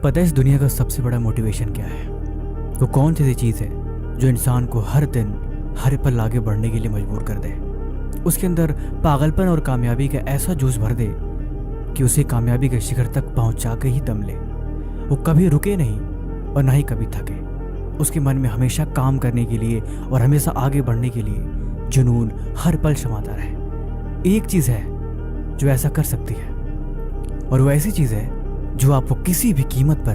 पता है इस दुनिया का सबसे बड़ा मोटिवेशन क्या है? वो कौन सी चीज़ है जो इंसान को हर दिन हर पल आगे बढ़ने के लिए मजबूर कर दे, उसके अंदर पागलपन और कामयाबी का ऐसा जोश भर दे कि उसे कामयाबी के शिखर तक पहुंचा के ही दम ले। वो कभी रुके नहीं और ना ही कभी थके। उसके मन में हमेशा काम करने के लिए और हमेशा आगे बढ़ने के लिए जुनून हर पल समाता रहे। एक चीज़ है जो ऐसा कर सकती है, और वो ऐसी चीज़ है जो आपको किसी भी कीमत पर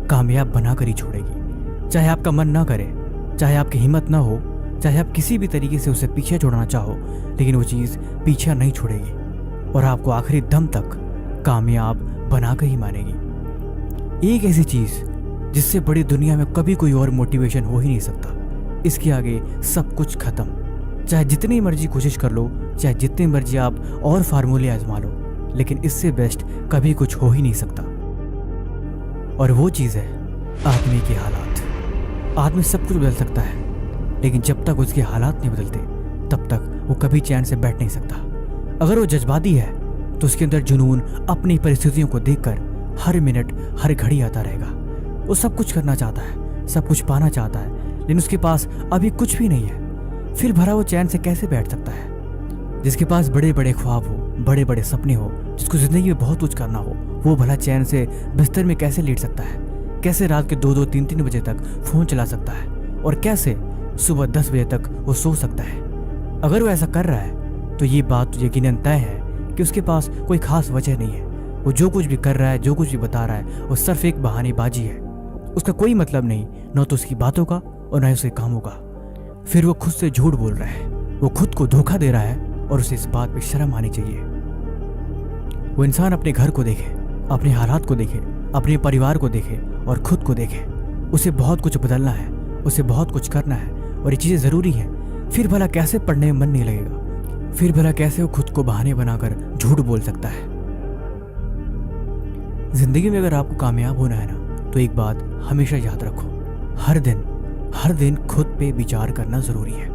कामयाब बनाकर ही छोड़ेगी। चाहे आपका मन ना करे, चाहे आपकी हिम्मत ना हो, चाहे आप किसी भी तरीके से उसे पीछे छोड़ना चाहो, लेकिन वो चीज़ पीछा नहीं छोड़ेगी और आपको आखिरी दम तक कामयाब बनाकर ही मानेगी। एक ऐसी चीज़ जिससे बड़ी दुनिया में कभी कोई और मोटिवेशन हो ही नहीं सकता। इसके आगे सब कुछ खत्म। चाहे जितनी मर्जी कोशिश कर लो, चाहे जितनी मर्जी आप और फार्मूले आजमा लो, लेकिन इससे बेस्ट कभी कुछ हो ही नहीं सकता। और वो चीज़ है आदमी के हालात। आदमी सब कुछ बदल सकता है, लेकिन जब तक उसके हालात नहीं बदलते तब तक वो कभी चैन से बैठ नहीं सकता। अगर वो जज्बाती है तो उसके अंदर जुनून अपनी परिस्थितियों को देखकर हर मिनट हर घड़ी आता रहेगा। वो सब कुछ करना चाहता है, सब कुछ पाना चाहता है, लेकिन उसके पास अभी कुछ भी नहीं है। फिर भरा वो चैन से कैसे बैठ सकता है? जिसके पास बड़े बड़े ख्वाब हो, बड़े बड़े सपने हो, जिसको ज़िंदगी में बहुत कुछ करना हो, वो भला चैन से बिस्तर में कैसे लेट सकता है? कैसे रात के 2-2, 3-3 बजे तक फ़ोन चला सकता है? और कैसे सुबह 10 बजे तक वो सो सकता है? अगर वो ऐसा कर रहा है तो ये बात यकीनन तय है कि उसके पास कोई खास वजह नहीं है। वो जो कुछ भी कर रहा है, जो कुछ भी बता रहा है, वो सिर्फ एक बहानेबाजी है। उसका कोई मतलब नहीं, न तो उसकी बातों का और न ही उसके कामों का। फिर वो खुद से झूठ बोल रहा है, वो खुद को धोखा दे रहा है, और उसे इस बात पे शर्म आनी चाहिए। वो इंसान अपने घर को देखे, अपने हालात को देखे, अपने परिवार को देखे और खुद को देखे। उसे बहुत कुछ बदलना है, उसे बहुत कुछ करना है, और ये चीज़ें ज़रूरी हैं। फिर भला कैसे पढ़ने में मन नहीं लगेगा? फिर भला कैसे वो खुद को बहाने बनाकर झूठ बोल सकता है? जिंदगी में अगर आपको कामयाब होना है ना, तो एक बात हमेशा याद रखो, हर दिन खुद पे विचार करना ज़रूरी है।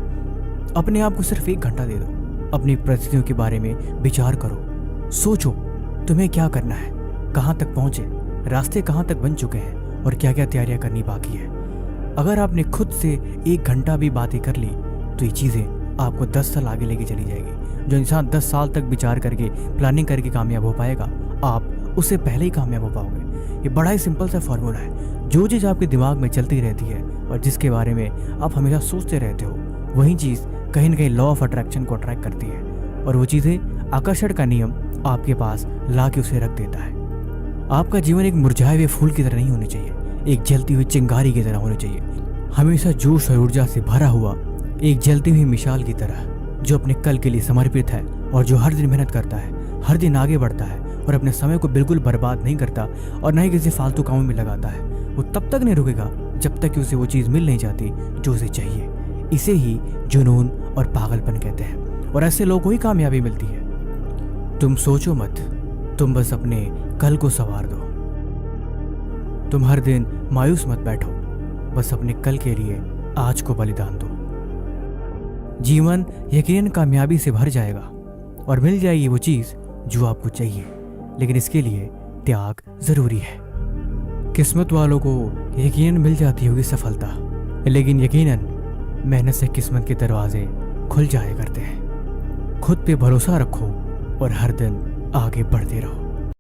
अपने आप को सिर्फ 1 घंटा दे दो, अपनी परिस्थितियों के बारे में विचार करो। सोचो तुम्हें क्या करना है, कहाँ तक पहुँचे, रास्ते कहाँ तक बन चुके हैं और क्या क्या तैयारियाँ करनी बाकी है। अगर आपने खुद से 1 घंटा भी बातें कर ली तो ये चीज़ें आपको 10 साल आगे लेके चली जाएगी। जो इंसान 10 साल तक विचार करके, प्लानिंग करके कामयाब हो पाएगा, आप उससे पहले ही कामयाब हो पाओगे। ये बड़ा ही सिंपल सा फॉर्मूला है। जो चीज़ आपके दिमाग में चलती रहती है और जिसके बारे में आप हमेशा सोचते रहते हो, वही चीज़ कहीं ना कहीं लॉ ऑफ अट्रैक्शन को अट्रैक्ट करती है, और वो चीज़ें आकर्षण का नियम आपके पास ला के उसे रख देता है। आपका जीवन एक मुरझाए हुए फूल की तरह नहीं होनी चाहिए, एक जलती हुई चिंगारी की तरह होनी चाहिए। हमेशा जोश और ऊर्जा से भरा हुआ एक जलती हुई मिसाल की तरह, जो अपने कल के लिए समर्पित है और जो हर दिन मेहनत करता है, हर दिन आगे बढ़ता है और अपने समय को बिल्कुल बर्बाद नहीं करता और न ही किसी फालतू कामों में लगाता है। वो तब तक नहीं रुकेगा जब तक कि उसे वो चीज़ मिल नहीं जाती जो उसे चाहिए। इसे ही जुनून और पागलपन कहते हैं, और ऐसे लोगों को ही कामयाबी मिलती है। तुम सोचो मत, तुम बस अपने कल को संवार दो। तुम हर दिन मायूस मत बैठो, बस अपने कल के लिए आज को बलिदान दो। जीवन यकीनन कामयाबी से भर जाएगा और मिल जाएगी वो चीज़ जो आपको चाहिए, लेकिन इसके लिए त्याग ज़रूरी है। किस्मत वालों को यकीनन मिल जाती होगी सफलता, लेकिन यकीनन मेहनत से किस्मत के दरवाजे खुल जाया करते हैं। खुद पे भरोसा रखो और हर दिन आगे बढ़ते रहो।